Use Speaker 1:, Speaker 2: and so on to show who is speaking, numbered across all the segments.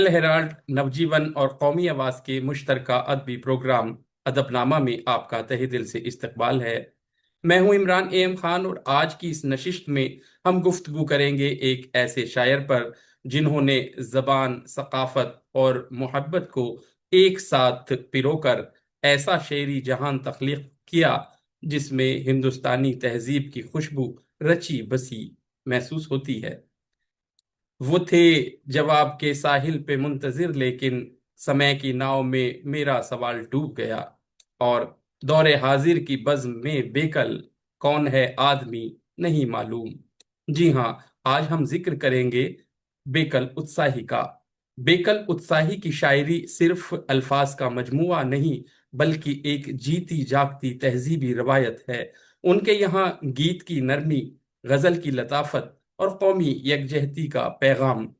Speaker 1: Herald, नवजीवन और कौमी आवाज के मुश्तरका अदबी प्रोग्राम अदबनामा में आपका तहे दिल से इस्तकबाल है। मैं हूं इमरान एम खान और आज की इस नशिस्त में हम गुफ्तगू करेंगे एक ऐसे शायर पर जिन्होंने जबान, सकाफत और मोहब्बत को एक साथ पिरोकर ऐसा शेरी जहान तख्लीक किया जिसमें हिंदुस्तानी तहजीब की खुशबू रची बसी महसूस होती है। वो थे जवाब के साहिल पे मुंतजिर, लेकिन समय की नाव में मेरा सवाल डूब गया। और दौरे हाजिर की बज़्म में बेकल, कौन है आदमी नहीं मालूम। जी हाँ, आज हम जिक्र करेंगे बेकल उत्साही का। बेकल उत्साही की शायरी सिर्फ अल्फाज का मजमुआ नहीं, बल्कि एक जीती जागती तहजीबी रवायत है। उनके यहाँ गीत की नरमी, गजल की लताफत और कौमी यकजहती का पैगाम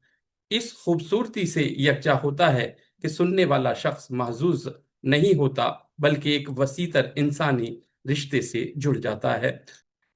Speaker 1: इस खूबसूरती से यकजा होता है कि सुनने वाला शख्स महजूज नहीं होता, बल्कि एक वसीतर इंसानी रिश्ते से जुड़ जाता है।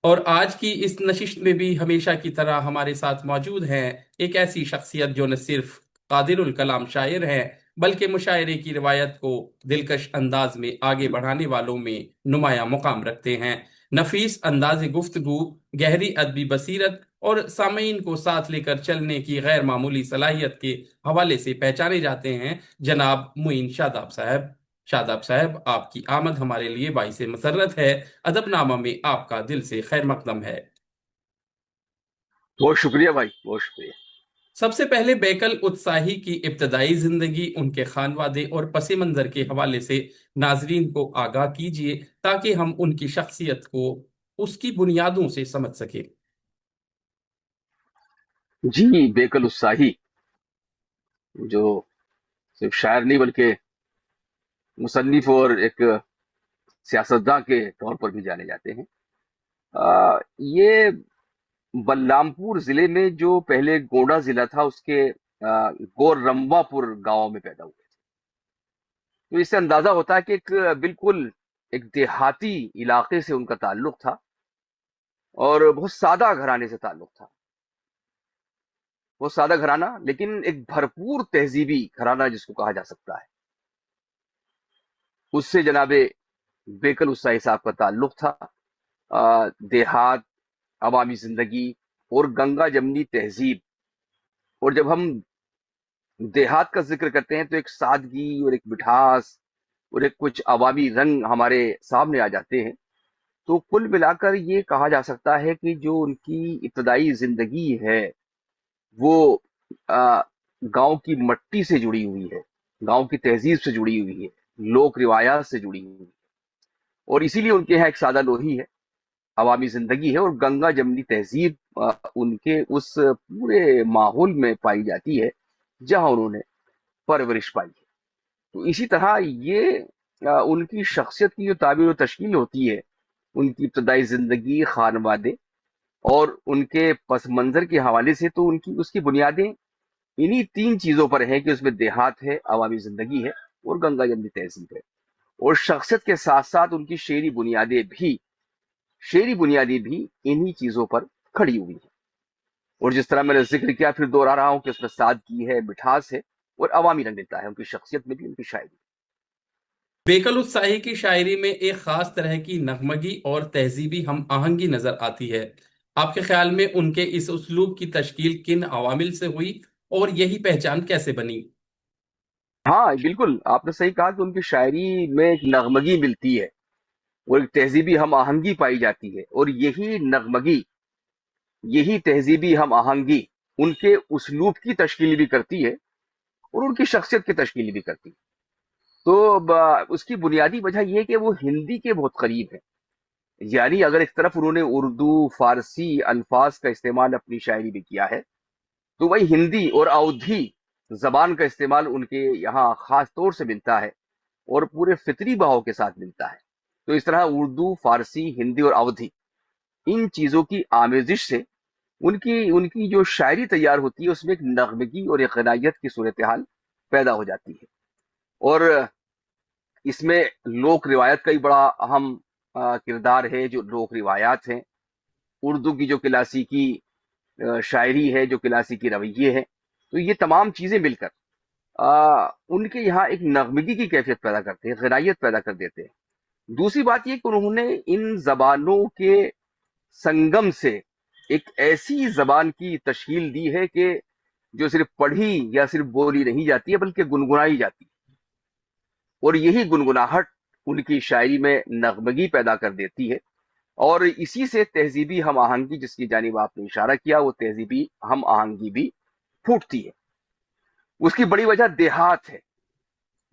Speaker 1: और आज की इस नशिश में भी हमेशा की तरह हमारे साथ मौजूद हैं एक ऐसी शख्सियत जो न सिर्फ कादिरुल कलाम शायर हैं, बल्कि मुशायरे की रिवायत को दिलकश अंदाज में आगे बढ़ाने वालों में नुमाया मुकाम रखते हैं। नफीस अंदाज गुफ्तगू, गहरी अदबी बसीरत और सामीन को साथ लेकर चलने की गैर मामूली सलाहियत के हवाले से पहचाने जाते हैं जनाब मुइन शादाब साहब। शादाब साहब, आपकी आमद हमारे लिए बाइसे मसरत है। अदबनामा में आपका दिल से खैर मकदम है।
Speaker 2: बहुत शुक्रिया भाई, बहुत शुक्रिया।
Speaker 1: सबसे पहले बेकल उत्साही की इब्तदाई जिंदगी, उनके खानवादे और पस मंजर के हवाले से नाजरीन को आगाह कीजिए ताकि हम उनकी शख्सियत को उसकी बुनियादों से समझ सके।
Speaker 2: जी, बेकल उत्साही जो सिर्फ शायर नहीं बल्कि मुसन्निफ और एक सियासतदान के तौर पर भी जाने जाते हैं। ये बलरामपुर जिले में जो पहले गोंडा जिला था उसके गोररंबापुर गांव में पैदा हुए। तो इससे अंदाजा होता है कि एक बिल्कुल एक देहाती इलाके से उनका ताल्लुक था और बहुत सादा घराने से ताल्लुक था। बहुत सादा घराना, लेकिन एक भरपूर तहजीबी घराना जिसको कहा जा सकता है, उससे जनाबे बेकल उत्साही साहब का ताल्लुक था। देहात, अवामी जिंदगी और गंगा जमनी तहजीब। और जब हम देहात का जिक्र करते हैं तो एक सादगी और एक मिठास और एक कुछ अवामी रंग हमारे सामने आ जाते हैं। तो कुल मिलाकर ये कहा जा सकता है कि जो उनकी इब्तदाई जिंदगी है वो गांव की मट्टी से जुड़ी हुई है, गांव की तहजीब से जुड़ी हुई है, लोक रिवायात से जुड़ी हुई है। और इसीलिए उनके यहाँ एक सादा लोही है, अवामी जिंदगी है और गंगा जमनी तहजीब उनके उस पूरे माहौल में पाई जाती है जहां उन्होंने परवरिश पाई है। तो इसी तरह ये उनकी शख्सियत की जो ताबीर और तशकील होती है, उनकी इब्तदाई जिंदगी, खानवादे और उनके पस मंजर के हवाले से, तो उनकी उसकी बुनियादें इन्हीं तीन चीजों पर है कि उसमें देहात है, अवामी जिंदगी है और गंगा जमनी तहजीब है। और शख्सियत के साथ साथ उनकी शेरी बुनियादी भी इन्हीं चीजों पर खड़ी हुई है। और जिस तरह मैंने जिक्र किया, फिर दोहरा रहा हूं कि उसमें सादगी है, मिठास है और अवामी रंग देता है उनकी शख्सियत में भी, उनकी शायरी।
Speaker 1: बेकल उत्साही की शायरी में एक खास तरह की नगमगी और तहजीबी हम आहंगी नजर आती है। आपके ख्याल में उनके इस उस्लूब की तश्कील किन अवामिल से हुई और यही पहचान कैसे बनी?
Speaker 2: हाँ बिल्कुल, आपने सही कहा कि उनकी शायरी में एक नगमगी मिलती है और एक तहजीबी हम आहंगी पाई जाती है। और यही तहजीबी हम आहंगी उनके उस्लूब की तश्कील भी करती है और उनकी शख्सियत की तश्कील भी करती है। तो उसकी बुनियादी वजह यह है कि वो हिंदी के बहुत करीब है। यानी अगर एक तरफ उन्होंने उर्दू, फारसी अल्फाज का इस्तेमाल अपनी शायरी में किया है, तो वही हिंदी और अवधी जबान का इस्तेमाल उनके यहाँ खास तौर से मिलता है और पूरे फितरी बहाव के साथ मिलता है। तो इस तरह उर्दू, फारसी, हिंदी और अवधी, इन चीजों की आमेजिश से उनकी उनकी जो शायरी तैयार होती है उसमें एक नगमगी और एक गनायत की सूरत हाल पैदा हो जाती है। और इसमें लोक रिवायत का ही बड़ा अहम किरदार है। जो लोक रिवायात हैं, उर्दू की जो क्लासिकी शायरी है, जो क्लासिकी रवैये है, तो ये तमाम चीजें मिलकर ان کے یہاں ایک نغمگی کی کیفیت پیدا کرتے ہیں، غنائیت پیدا کر دیتے ہیں۔ دوسری بات یہ کہ انہوں نے ان زبانوں کے سنگم سے ایک ایسی زبان کی تشکیل دی ہے کہ جو صرف پڑھی یا صرف بولی نہیں جاتی ہے بلکہ گنگنائی جاتی ہے، اور یہی گنگناہٹ ان کی شاعری میں نغمگی پیدا کر دیتی ہے، اور اسی سے تہذیبی ہم آہنگی جس کی جانب آپ نے اشارہ کیا، وہ تہذیبی ہم آہنگی بھی پھوٹتی ہے۔ اس کی بڑی وجہ دیہات ہے۔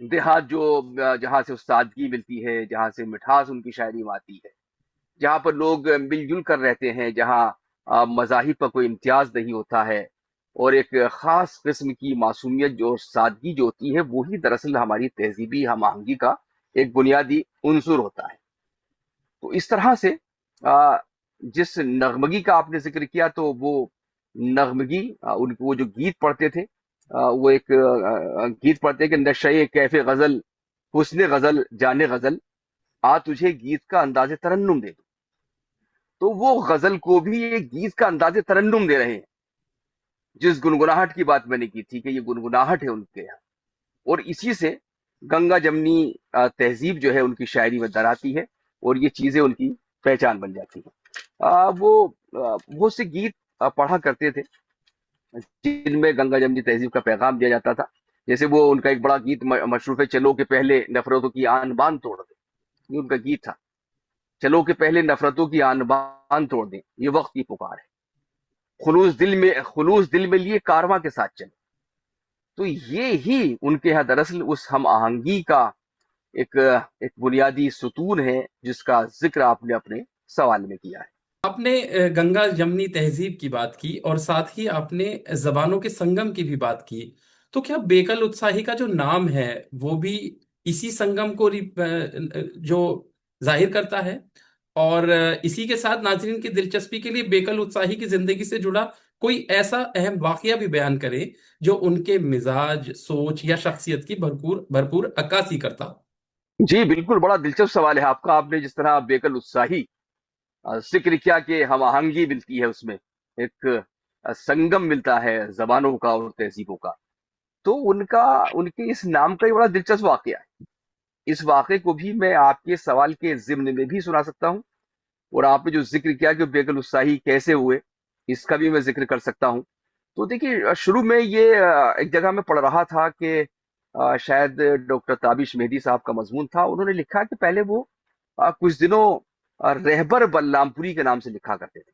Speaker 2: دیہات جو جہاں سے سادگی ملتی ہے، جہاں سے مٹھاس ان کی شاعری میں آتی ہے، جہاں پر لوگ مل جل کر رہتے ہیں، جہاں مذاہب کا کوئی امتیاز نہیں ہوتا ہے، اور ایک خاص قسم کی معصومیت جو سادگی جو ہوتی ہے وہی دراصل ہماری تہذیبی ہم آہنگی کا ایک بنیادی عنصر ہوتا ہے۔ تو اس طرح سے آ، جس نغمگی کا آپ نے ذکر کیا تو وہ نغمگی ان وہ جو گیت پڑھتے تھے، وہ ایک گیت پڑھتے کہ نشے کیف غزل حسن غزل جان غزل آ تجھے گیت کا انداز ترنم دے دوں۔ تو وہ غزل کو بھی ایک گیت کا انداز ترنم دے رہے ہیں، جس گنگناہٹ کی بات میں نے کی تھی کہ یہ گنگناہٹ ہے ان کے یہاں، اور اسی سے گنگا جمنی تہذیب جو ہے ان کی شاعری میں در آتی ہے، اور یہ چیزیں ان کی پہچان بن جاتی ہیں۔ وہ بہت سے گیت پڑھا کرتے تھے جن میں گنگا جمنی تہذیب کا پیغام دیا جاتا تھا، جیسے وہ ان کا ایک بڑا گیت مشروف ہے چلو کے پہلے نفرتوں کی آن بان توڑ دیں، یہ ان کا گیت تھا۔ چلو کے پہلے نفرتوں کی آن بان توڑ دیں، یہ وقت کی پکار ہے، خلوص دل میں لیے کارواں کے ساتھ چلیں۔ تو یہ ہی ان کے یہاں دراصل اس ہم آہنگی کا ایک بنیادی ستون ہے جس کا ذکر آپ نے اپنے سوال میں کیا ہے۔
Speaker 1: آپ نے گنگا جمنی تہذیب کی بات کی اور ساتھ ہی آپ نے زبانوں کے سنگم کی بھی بات کی، تو کیا بیکل اتساہی کا جو نام ہے وہ بھی اسی سنگم کو جو ظاہر کرتا ہے؟ اور اسی کے ساتھ ناظرین کی دلچسپی کے لیے بیکل اتساہی کی زندگی سے جڑا کوئی ایسا اہم واقعہ بھی بیان کریں جو ان کے مزاج، سوچ یا شخصیت کی بھرپور بھرپور عکاسی کرتا ہو۔
Speaker 2: جی بالکل، بڑا دلچسپ سوال ہے آپ کا۔ آپ نے جس طرح بیکل اتساہی ذکر کیا کہ ہم آہنگی ملتی ہے، اس میں ایک سنگم ملتا ہے زبانوں کا اور تہذیبوں کا، تو ان کے اس نام کا یہ بڑا دلچسپ واقعہ ہے۔ اس واقعے کو بھی میں آپ کے سوال کے ضمن میں بھی سنا سکتا ہوں، اور آپ نے جو ذکر کیا کہ بیکل اتساہی کیسے ہوئے، اس کا بھی میں ذکر کر سکتا ہوں۔ تو دیکھیے، شروع میں یہ ایک جگہ میں پڑھ رہا تھا کہ شاید ڈاکٹر تابش مہدی صاحب کا مضمون تھا، انہوں نے لکھا کہ پہلے وہ کچھ دنوں رہبر بلرام پوری کے نام سے لکھا کرتے تھے،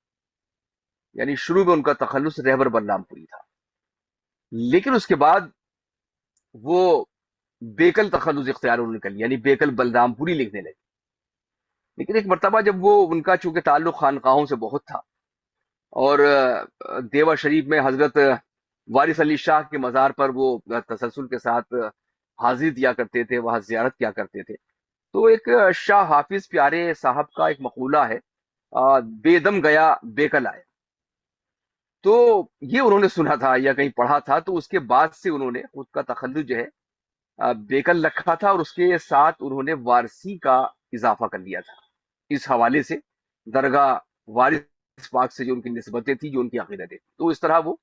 Speaker 2: یعنی شروع میں ان کا تخلص رہبر بلرام پوری تھا، لیکن اس کے بعد وہ بیکل تخلص اختیار انہوں نے کر لیا، یعنی بیکل بلرام پوری لکھنے لگے۔ لیکن ایک مرتبہ جب وہ ان کا چونکہ تعلق خانقاہوں سے بہت تھا، اور دیوا شریف میں حضرت وارث علی شاہ کے مزار پر وہ تسلسل کے ساتھ حاضری دیا کرتے تھے، وہاں زیارت کیا کرتے تھے، تو ایک شاہ حافظ پیارے صاحب کا ایک مقولہ ہے، بے دم گیا بیکل آیا۔ تو یہ انہوں نے سنا تھا یا کہیں پڑھا تھا، تو اس کے بعد سے انہوں نے خود کا تخلص جو ہے بیکل رکھا تھا، اور اس کے ساتھ انہوں نے وارسی کا اضافہ کر لیا تھا، اس حوالے سے درگاہ وارث پاک سے جو ان کی نسبتیں تھیں، جو ان کی عقیدتیں تھیں، تو اس طرح وہ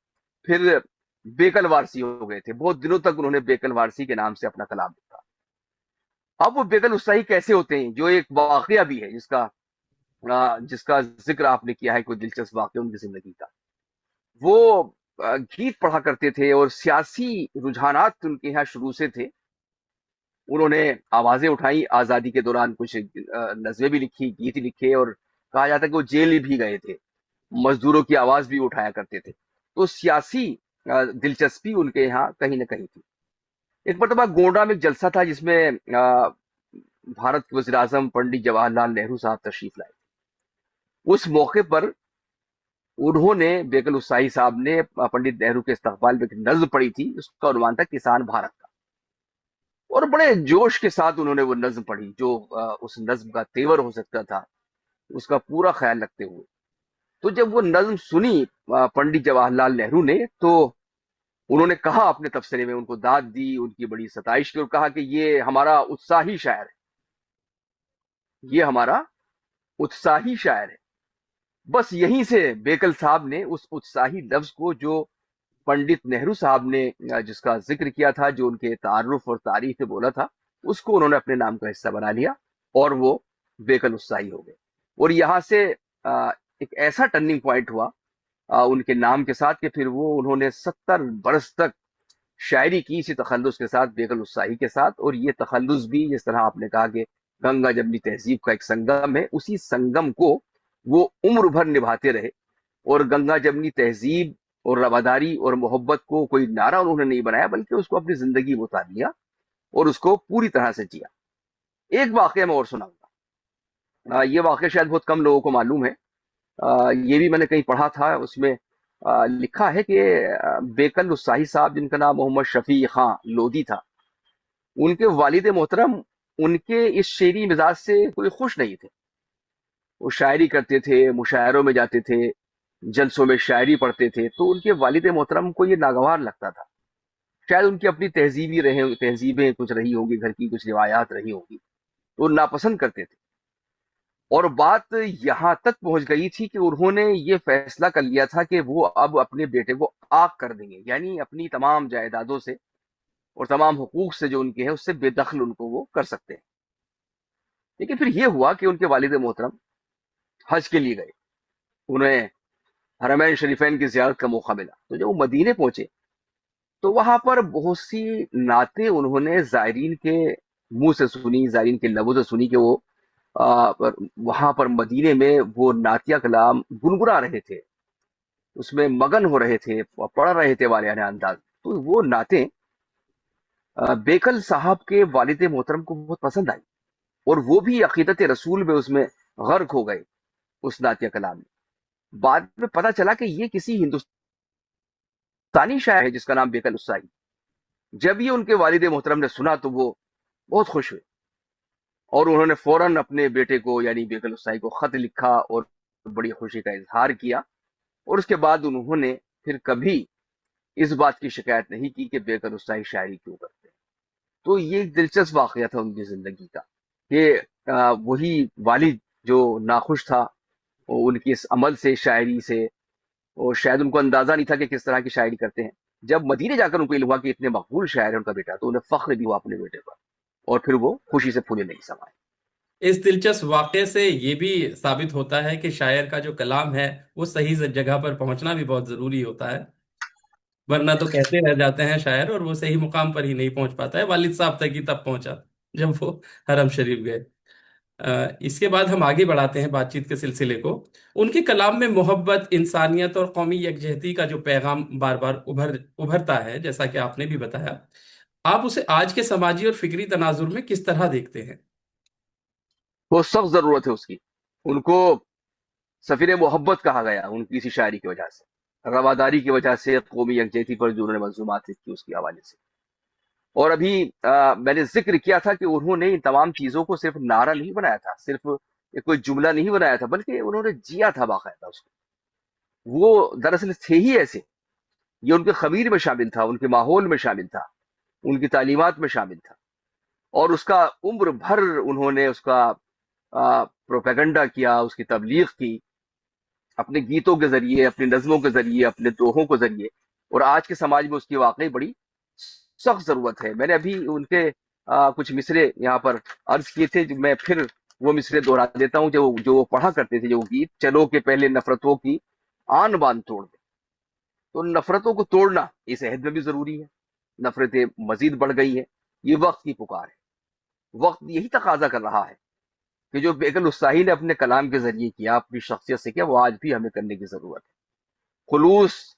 Speaker 2: پھر بیکل وارسی ہو گئے تھے۔ بہت دنوں تک انہوں نے بیکل وارسی کے نام سے اپنا کلام لکھا۔ اب وہ بیکل اتساہی کیسے ہوتے ہیں، جو ایک واقعہ بھی ہے جس کا ذکر آپ نے کیا ہے، کوئی دلچسپ واقعہ ان کی زندگی کا۔ وہ گیت پڑھا کرتے تھے، اور سیاسی رجحانات ان کے یہاں شروع سے تھے۔ انہوں نے آوازیں اٹھائی آزادی کے دوران، کچھ نظمیں بھی لکھی، گیت لکھے، اور کہا جاتا ہے کہ وہ جیل بھی گئے تھے، مزدوروں کی آواز بھی اٹھایا کرتے تھے۔ تو سیاسی دلچسپی ان کے یہاں کہیں نہ کہیں تھی۔ ایک مرتبہ گونڈا میں ایک جلسہ تھا جس میں بھارت کے وزیر اعظم پنڈت جواہر لال نہرو صاحب تشریف لائے۔ اس موقع پر انہوں نے بیکل اتساہی صاحب نے پنڈت نہرو کے استقبال میں ایک نظم پڑھی تھی، اس کا عنوان تھا کسان بھارت کا، اور بڑے جوش کے ساتھ انہوں نے وہ نظم پڑھی، جو اس نظم کا تیور ہو سکتا تھا اس کا پورا خیال رکھتے ہوئے۔ تو جب وہ نظم سنی پنڈت جواہر لال نہرو نے، تو انہوں نے کہا اپنے تبصرے میں، ان کو داد دی، ان کی بڑی ستائش کی، اور کہا کہ یہ ہمارا اتساہی شاعر ہے، یہ ہمارا اتساہی شاعر ہے۔ بس یہیں سے بیکل صاحب نے اس اتساہی لفظ کو جو पंडित नेहरू साहब ने जिसका जिक्र किया था, जो उनके तारुफ और तारीफ पे बोला था, उसको उन्होंने अपने नाम का हिस्सा बना लिया और वो बेकल उत्साही हो गए। और यहाँ से एक ऐसा टर्निंग पॉइंट हुआ उनके नाम के साथ कि फिर वो उन्होंने 70 बरस तक शायरी की इसी तखल्लुस के साथ, बेकल उत्साही के साथ। और ये तखल्लुस भी, जिस तरह आपने कहा कि गंगा जमनी तहजीब का एक संगम है, उसी संगम को वो उम्र भर निभाते रहे। और गंगा जमनी तहजीब और रवादारी और मोहब्बत को कोई नारा उन्होंने नहीं बनाया, बल्कि उसको अपनी जिंदगी में उतार लिया और उसको पूरी तरह से जिया। एक वाकया मैं और सुनाऊंगा। ये वाकया शायद बहुत कम लोगों को मालूम है। ये भी मैंने कहीं पढ़ा था, उसमें लिखा है कि बेकल उत्साही साहब, जिनका नाम मोहम्मद शफी खां लोधी था, उनके वालिद मोहतरम उनके इस शेरी मिजाज से कोई खुश नहीं थे। वो शायरी करते थे, मुशायरों में जाते थे, जलसों में शायरी पढ़ते थे, तो उनके वालिद मोहतरम को ये नागवार लगता था। शायद उनकी अपनी तहजीबें कुछ रही होंगी, घर की कुछ रिवायात रही होंगी, तो नापसंद करते थे। और बात यहाँ तक पहुंच गई थी कि उन्होंने ये फैसला कर लिया था कि वो अब अपने बेटे को आग कर देंगे, यानी अपनी तमाम जायदादों से और तमाम हुकूक से जो उनके हैं उससे बेदखल उनको वो कर सकते हैं। लेकिन फिर ये हुआ कि उनके वालिद मोहतरम हज के लिए गए, उन्हें हरमैन शरीफैन की जियारत का मौका मिला। तो जब वो मदीने पहुंचे तो वहां पर बहुत सी नाते उन्होंने जायरीन के मुंह से सुनी, जायरीन के लबों से सुनी कि वो वहां पर मदीने में वो नातिया कलाम गुनगुना रहे थे, उसमें मगन हो रहे थे, पढ़ रहे थे वालियाना अंदाज। तो वो नाते बेकल साहब के वालिद मोहतरम को बहुत पसंद आई, और वो भी अकीदत रसूल में उसमें गर्क हो गए उस नातिया कलाम में। बाद में पता चला कि ये किसी हिंदुस्तानी शायर है जिसका नाम बेकल उत्साही। जब ये उनके वालिद मोहतरम ने सुना तो वो बहुत खुश हुए, और उन्होंने फौरन अपने बेटे को यानी बेकल उत्साही को खत लिखा और बड़ी खुशी का इजहार किया। और उसके बाद उन्होंने फिर कभी इस बात की शिकायत नहीं की कि बेकल उत्साही शायरी क्यों करते हैं। तो ये एक दिलचस्प वाकया था उनकी जिंदगी का कि वही वालिद जो नाखुश था उनकी इस अमल से, शायरी से, और शायद उनको अंदाजा नहीं था कि किस तरह की शायरी करते हैं। जब मदीने जाकर उनको इल्म हुआ कि इतने मकबूल शायर है उनका बेटा, तो उन्हें फख्र भी हुआ अपने बेटे पर, और फिर वो खुशी से फूले नहीं समाये।
Speaker 1: इस दिलचस्प वाक़े से ये भी साबित होता है कि शायर का जो कलाम है वो सही जगह पर पहुंचना भी बहुत जरूरी होता है। वरना तो कहते रह जाते हैं शायर, और वो सही मुकाम पर ही नहीं पहुंच पाता है। वालिद साहब तक ही तब पहुंचा जब वो हरम शरीफ गए। इसके बाद हम आगे बढ़ाते हैं बातचीत के सिलसिले को। उनके कलाम में मोहब्बत, इंसानियत और कौमी यकजहती का जो पैगाम बार बार उभरता है, जैसा कि आपने भी बताया, आप उसे आज के समाजी और फिक्री तनाजुर में किस तरह देखते हैं?
Speaker 2: वो सख्त जरूरत है उसकी। उनको सफीर मोहब्बत कहा गया उनकी इसी शायरी की वजह से, रवादारी की वजह से, कौमी यकजहती पर जो उन्होंने मंजूमात लिखी उसके हवाले से। और अभी मैंने जिक्र किया था कि उन्होंने इन तमाम चीजों को सिर्फ नारा नहीं बनाया था, सिर्फ एक कोई जुमला नहीं बनाया था, बल्कि उन्होंने जिया था बाकायदा उसको। वो दरअसल थे ही ऐसे। ये उनके खमीर में शामिल था, उनके माहौल में शामिल था, उनकी तालीमात में शामिल था। और उसका उम्र भर उन्होंने उसका प्रोपेगंडा किया, उसकी तबलीग की, अपने गीतों के जरिए, अपनी नज्मों के जरिए, अपने दोहों के जरिए। और आज के समाज में उसकी वाकई बड़ी सख्त जरूरत है। मैंने अभी उनके कुछ मिसरे यहाँ पर अर्ज किए थे, जो मैं फिर वो मिसरे दोहरा देता हूँ जो जो वो पढ़ा करते थे, जो गीत, चलो के पहले नफरतों की आन बान तोड़ दे। तो नफरतों को तोड़ना इस अहद में भी जरूरी है। नफरतें मजीद बढ़ गई है, ये वक्त की पुकार है। वक्त यही तकाजा कर रहा है कि जो बेकल उत्साही ने अपने कलाम के जरिए किया, अपनी शख्सियत से किया, वो आज भी हमें करने की जरूरत है। खुलूस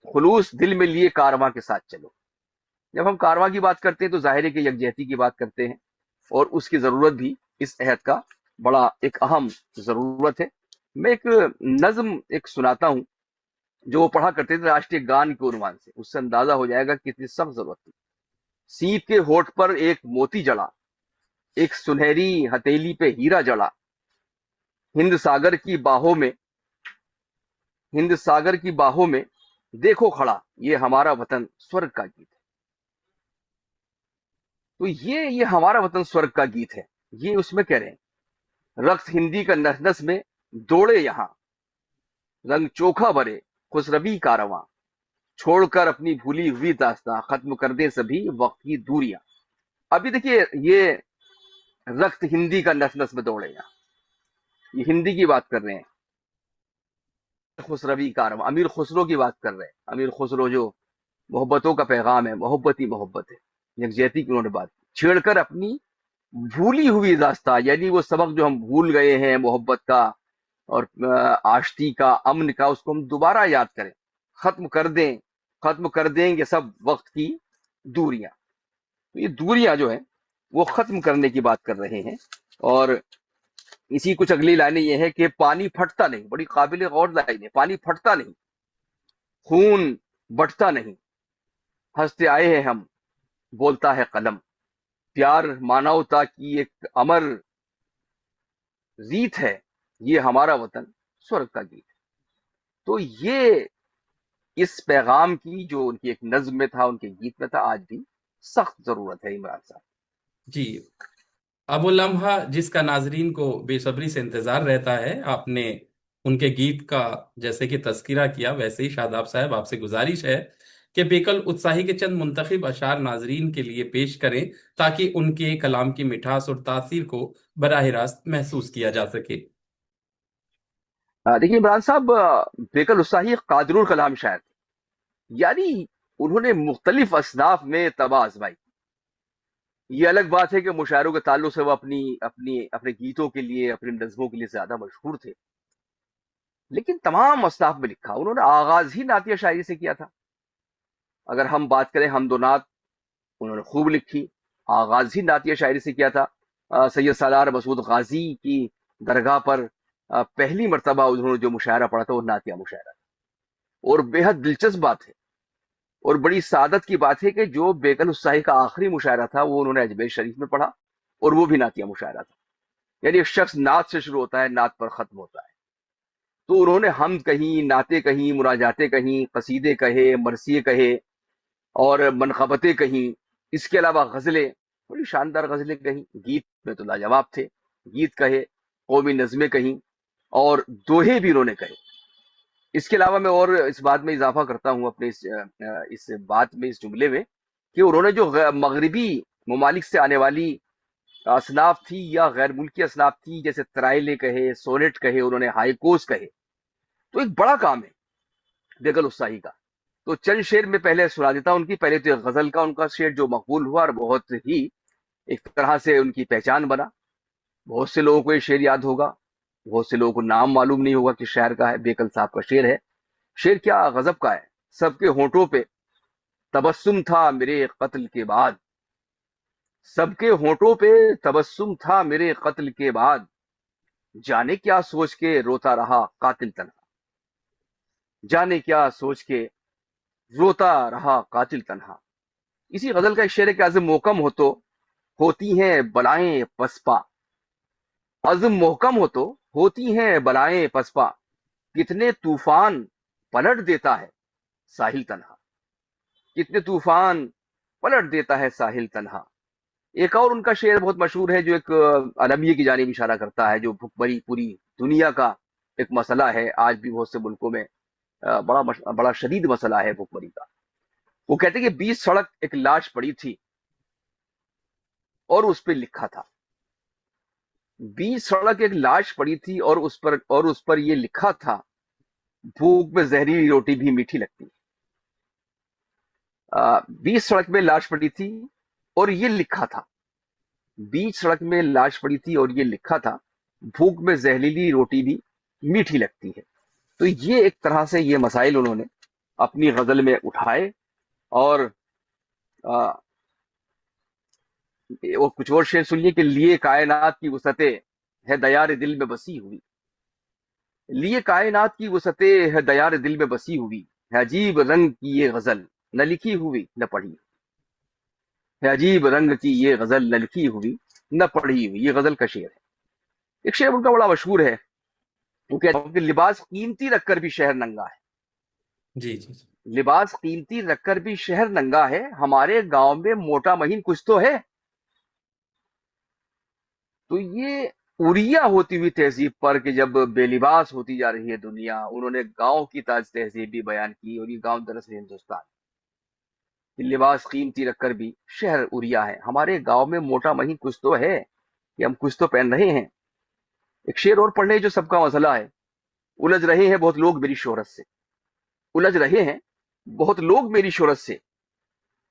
Speaker 2: खुलूस दिल में लिए कारवां के साथ चलो। जब हम कारवां की बात करते हैं तो जाहिर है कि यकजहती की बात करते हैं, और उसकी जरूरत भी इस अहद का बड़ा एक अहम जरूरत है। मैं एक नज्म एक सुनाता हूं जो वो पढ़ा करते थे राष्ट्रीय गान के उन्वान से, उससे अंदाजा हो जाएगा कि कितनी सख्त जरूरत थी। सीप के होठ पर एक मोती जड़ा, एक सुनहरी हथेली पे हीरा जड़ा, हिंद सागर की बाहों में हिंद सागर की बाहों में देखो खड़ा, ये हमारा वतन स्वर्ग का गीत है। तो ये हमारा वतन स्वर्ग का गीत है, ये उसमें कह रहे हैं। रक्त हिंदी का नस नस में दौड़े यहाँ, रंग चोखा भरे खुसरबी कारवां, چھوڑ کر اپنی بھولی ہوئی داستاں، ختم کر دیں سبھی وقت کی دوریاں. ابھی دیکھیے یہ رخت ہندی کا نس نس میں دوڑے گا، یہ ہندی کی بات کر رہے ہیں. خسروی کارم، امیر خسرو کی بات کر رہے ہیں. امیر خسرو جو محبتوں کا پیغام ہے، محبت ہی محبت ہے، یکجہتی کی انہوں نے بات کی، چھیڑ کر اپنی بھولی ہوئی داستان، یعنی وہ سبق جو ہم بھول گئے ہیں محبت کا اور آشتی کا، امن کا، اس کو ہم دوبارہ یاد کریں. ختم کر دیں، ختم کر دیں گے سب وقت کی دوریاں. تو یہ دوریاں جو ہیں وہ ختم کرنے کی بات کر رہے ہیں. اور اسی کچھ اگلی لائنیں یہ ہے کہ پانی پھٹتا نہیں، بڑی قابل غور لائن ہے. پانی پھٹتا نہیں، خون بٹتا نہیں، ہنستے آئے ہیں ہم، بولتا ہے قلم. پیار مانوتا کی ایک امر ریت ہے، یہ ہمارا وطن سورگ کا گیت. تو یہ اس پیغام کی جو ان کی ایک نظم میں تھا، ان کے گیت میں تھا، آج بھی سخت ضرورت ہے عمران صاحب.
Speaker 1: جی، اب وہ لمحہ جس کا ناظرین کو بے صبری سے انتظار رہتا ہے. آپ نے ان کے گیت کا جیسے کہ تذکرہ کیا، ویسے ہی شاداب صاحب آپ سے گزارش ہے کہ بیکل اتساہی کے چند منتخب اشعار ناظرین کے لیے پیش کریں تاکہ ان کے کلام کی مٹھاس اور تاثیر کو براہ راست محسوس کیا جا سکے.
Speaker 2: دیکھیے عمران صاحب، بیکل اساہی قادر الکلام شاعر تھے. یعنی انہوں نے مختلف اصناف میں طبع آزمائی. یہ الگ بات ہے کہ مشاعروں کے تعلق سے وہ اپنے گیتوں کے لیے، اپنی نظموں کے لیے زیادہ مشہور تھے، لیکن تمام اصناف میں لکھا. انہوں نے آغاز ہی نعتیہ شاعری سے کیا تھا. اگر ہم بات کریں حمد و نعت، انہوں نے خوب لکھی، آغاز ہی نعتیہ شاعری سے کیا تھا. سید سالار مسعود غازی کی درگاہ پر پہلی مرتبہ انہوں نے جو مشاعرہ پڑھا تھا وہ نعتیہ مشاعرہ تھا. اور بے حد دلچسپ بات ہے اور بڑی سعادت کی بات ہے کہ جو بیگل الصاحی کا آخری مشاعرہ تھا وہ انہوں نے اجمیر شریف میں پڑھا، اور وہ بھی نعتیہ مشاعرہ تھا. یعنی ایک شخص نعت سے شروع ہوتا ہے، نعت پر ختم ہوتا ہے. تو انہوں نے حمد کہیں، نعتیں کہیں، مناجاتیں کہیں، قصیدے کہے، مرثیے کہے اور منقبتیں کہیں. اس کے علاوہ غزلیں، بڑی شاندار غزلیں کہیں. گیت میں تو لاجواب تھے، گیت کہے، قومی نظمیں کہیں اور دوہے بھی انہوں نے کہے. اس کے علاوہ میں اور اس بات میں اضافہ کرتا ہوں اپنے اس بات میں، اس جملے میں، کہ انہوں نے جو مغربی ممالک سے آنے والی اصناف تھی یا غیر ملکی اصناف تھی، جیسے ترائلے کہے، سونٹ کہے، انہوں نے ہائیکوز کہے، تو ایک بڑا کام ہے بیگل الصاحی کا. تو چند شعر میں پہلے سنا دیتا ہوں ان کی. پہلے تو غزل کا ان کا شعر جو مقبول ہوا اور بہت ہی ایک طرح سے ان کی پہچان بنا. بہت سے لوگوں کو یہ شعر یاد ہوگا، بہت سے لوگوں کو نام معلوم نہیں ہوگا کہ شاعر کا ہے. بیکل صاحب کا شعر ہے. شعر کیا غضب کا ہے. سب کے ہونٹوں پہ تبسم تھا میرے قتل کے بعد، سب کے ہونٹوں پہ تبسم تھا میرے قتل کے بعد، جانے کیا سوچ کے روتا رہا قاتل تنہا، جانے کیا سوچ کے روتا رہا قاتل تنہا. اسی غزل کا ایک شعر ہے کہ عزم محکم ہو تو ہوتی ہیں بلائیں پسپا، عزم محکم ہو تو ہوتی ہیں بلائیں پسپا، کتنے طوفان پلٹ دیتا ہے ساحل تنہا، کتنے طوفان پلٹ دیتا ہے ساحل تنہا. ایک اور ان کا شعر بہت مشہور ہے جو ایک المیہ کی جانب اشارہ کرتا ہے، جو بھوک پوری دنیا کا ایک مسئلہ ہے. آج بھی بہت سے ملکوں میں بڑا شدید مسئلہ ہے بھوک مری کا. وہ کہتے ہیں کہ 20 سڑک ایک لاش پڑی تھی اور اس پہ لکھا تھا. 20 سڑک ایک لاش پڑی تھی اور اس پر یہ لکھا تھا، بھوک میں زہریلی روٹی بھی میٹھی لگتی. 20 سڑک میں لاش پڑی تھی اور یہ لکھا تھا، 20 سڑک میں لاش پڑی تھی اور یہ لکھا تھا، بھوک میں زہریلی روٹی بھی میٹھی لگتی ہے. تو یہ ایک طرح سے یہ مسائل انہوں نے اپنی غزل میں اٹھائے. اور وہ کچھ اور شعر سنیے کہ لیے کائنات کی وسعتیں ہے دیار دل میں بسی ہوئی، لیے کائنات کی وسعتیں ہے دیار دل میں بسی ہوئی، ہے عجیب رنگ کی یہ غزل نہ لکھی ہوئی نہ پڑھی، ہے عجیب رنگ کی یہ غزل نہ لکھی ہوئی نہ پڑھی ہوئی. یہ غزل کا شعر ہے. ایک شعر ان کا بڑا مشہور ہے، وہ کہتے ہیں کہ لباس قیمتی رکھ کر بھی شہر ننگا ہے،
Speaker 1: جی جی جی.
Speaker 2: لباس قیمتی رکھ کر بھی شہر ننگا ہے، ہمارے گاؤں میں موٹا مہین کچھ تو ہے. تو یہ उरिया होती हुई तहजीब पर कि जब बेलिबास होती जा रही है दुनिया, उन्होंने गांव की ताज तहजीब भी बयान की। और ये गांव दरअसल हिंदुस्तान, कि लिबास कीमती रखकर भी शहर उरिया है। हमारे गांव में मोटा मही कुछ तो है कि हम कुछ तो पहन रहे हैं। एक शेर और पढ़ ले जो सबका मसला है। उलझ रहे हैं बहुत लोग मेरी शोहरत से, उलझ रहे हैं बहुत लोग मेरी शोहरत से,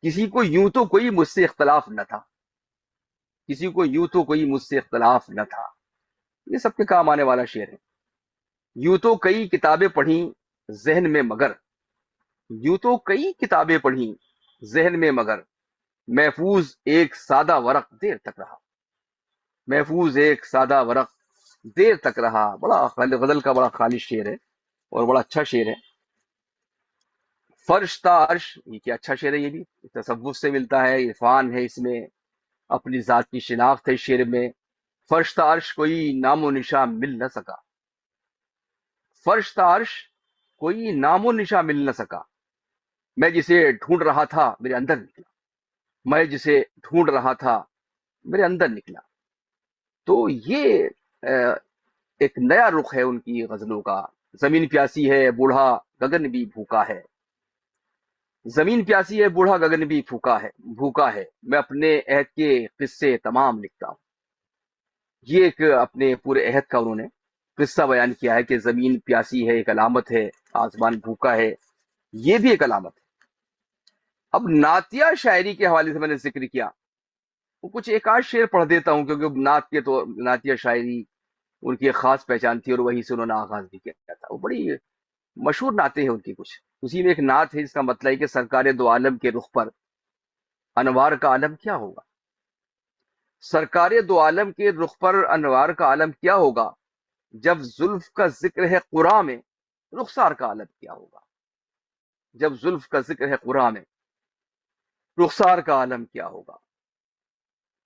Speaker 2: किसी को यूं तो कोई मुझसे इख्तलाफ न था, किसी को यूं तो कोई मुझसे इख्तलाफ न था। ये सबके काम आने वाला शेर है। यूं तो कई किताबें पढ़ी जहन में मगर, यूं तो कई किताबें पढ़ी जहन में मगर, महफूज एक सादा वरक देर तक रहा, महफूज एक सादा वरक देर तक रहा। बड़ा गजल का बड़ा खालिश शेर है और बड़ा अच्छा शेर है। फर्श ता अर्श, ये क्या अच्छा शेर है। ये भी तसव्वुफ से मिलता है, इरफान है इसमें, अपनी जात की शिनाख्त है इस शेर में। फर्श ता अर्श कोई नामो निशा मिल न सका, फर्श ता अर्श कोई नामो निशा मिल न सका, मैं जिसे ढूंढ रहा था मेरे अंदर निकला, मैं जिसे ढूंढ रहा था मेरे अंदर निकला। तो ये एक नया रुख है उनकी गजलों का। जमीन प्यासी है बूढ़ा गगन भी भूखा है, जमीन प्यासी है बूढ़ा गगन भी फूका है भूखा है, मैं अपने अहद के किस्से तमाम लिखता हूँ। ये एक अपने पूरे अहद का उन्होंने किस्सा बयान किया है कि जमीन प्यासी है एक अलामत है, आसमान भूखा है ये भी एक अलामत है। अब नातिया शायरी के हवाले से मैंने जिक्र किया, वो कुछ एक आध शेर पढ़ देता हूँ, क्योंकि नात के तो नातिया शायरी उनकी एक खास पहचान थी और वहीं से उन्होंने आगाज भी किया था। वो बड़ी मशहूर नाते हैं उनकी। कुछ उसी में एक नात है जिसका मतलब है कि सरकार दो आलम के रुख पर अनवार का आलम क्या होगा, सरकार दो आलम के रुख पर अनवार का आलम क्या होगा, जब जुल्फ का जिक्र है कुरान में रुखसार का आलम क्या होगा, जब जुल्फ का जिक्र है कुरान में रुखसार का आलम क्या होगा।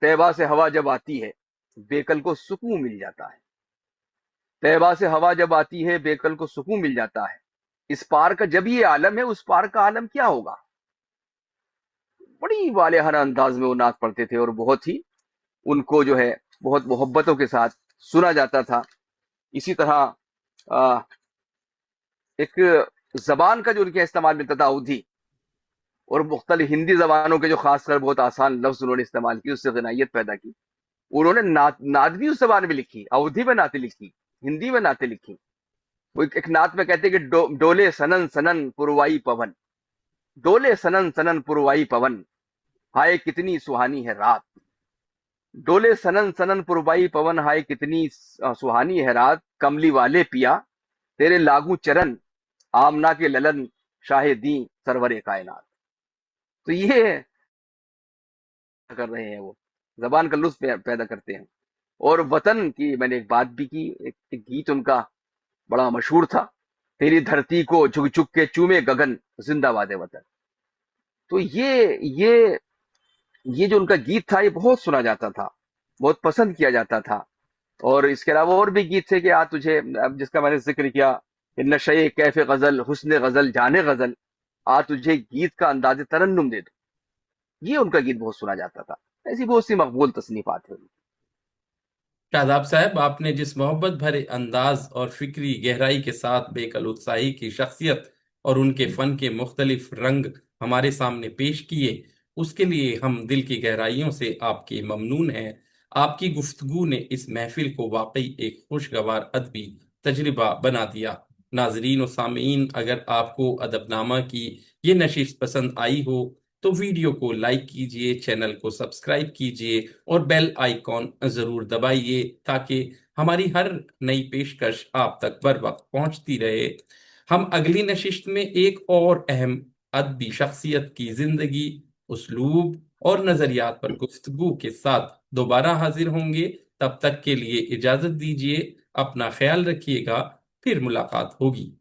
Speaker 2: तैबा से हवा जब आती है बेकल को सुकून मिल जाता है, तैबा से हवा जब आती है बेकल को सुकून मिल जाता है, इस पार का जब ये आलम है उस पार का आलम क्या होगा। बड़ी वालेहाना अंदाज में वो नात पढ़ते थे और बहुत ही उनको जो है बहुत मोहब्बतों के साथ सुना जाता था। इसी तरह आ, एक जबान का जो उनके इस्तेमाल मिलता था अवधी, और मुख्तलिफ हिंदी जबानों के जो खासकर बहुत आसान लफ्ज उन्होंने इस्तेमाल की, उससे गनायत पैदा की। उन्होंने नात भी उस जबान में लिखी, अवधी में नाते लिखी, हिंदी में नाते लिखी। वो एक नात में कहते हैं कि डोले सनन सनन पुरवाई पवन, डोले सनन सनन पुरवाई पवन, हाय कितनी सुहानी है रात, डोले सनन सनन पुरवाई पवन, हाय कितनी सुहानी है रात, कमली वाले पिया तेरे लागू चरण, आमना के ललन शाहे दी सरवरे कायनात। तो ये कर रहे हैं वो, जबान का लुत्फ पैदा करते हैं। और वतन की मैंने एक बात भी की, एक गीत उनका बड़ा मशहूर था, तेरी धरती को झुक झुक के चूमे गगन जिंदाबाद वतन। तो ये जो उनका गीत था ये बहुत सुना जाता था, बहुत पसंद किया जाता था। और इसके अलावा और भी गीत थे कि आ तुझे, अब जिसका मैंने जिक्र किया, नशे कैफे गजल हुस्न गजल जाने गजल, आ तुझे गीत का अंदाज तरन्नुम दे दो, ये उनका गीत बहुत सुना जाता था। ऐसी बहुत सी मकबूल तसनीफात है।
Speaker 1: शादाब साहब, आपने जिस मोहब्बत भरे अंदाज और फिक्री गहराई के साथ बेकल उत्साही की शख्सियत और उनके फन के मुख्तलिफ रंग हमारे सामने पेश किए, उसके लिए हम दिल की गहराइयों से आपके ममनून हैं। आपकी गुफ्तगू ने इस महफिल को वाकई एक खुशगवार अदबी तजर्बा बना दिया। नाजरीन और सामीन, अगर आपको अदबनामा की ये नशिश पसंद आई हो तो वीडियो को लाइक कीजिए, चैनल को सब्सक्राइब कीजिए और बेल आइकॉन जरूर दबाइए, ताकि हमारी हर नई पेशकश आप तक बर वक्त पहुंचती रहे। हम अगली नशिस्त में एक और अहम अदबी शख्सियत की जिंदगी, उस्लूब और नजरियात पर गुफ्तगू के साथ दोबारा हाजिर होंगे। तब तक के लिए इजाजत दीजिए, अपना ख्याल रखिएगा, फिर मुलाकात होगी।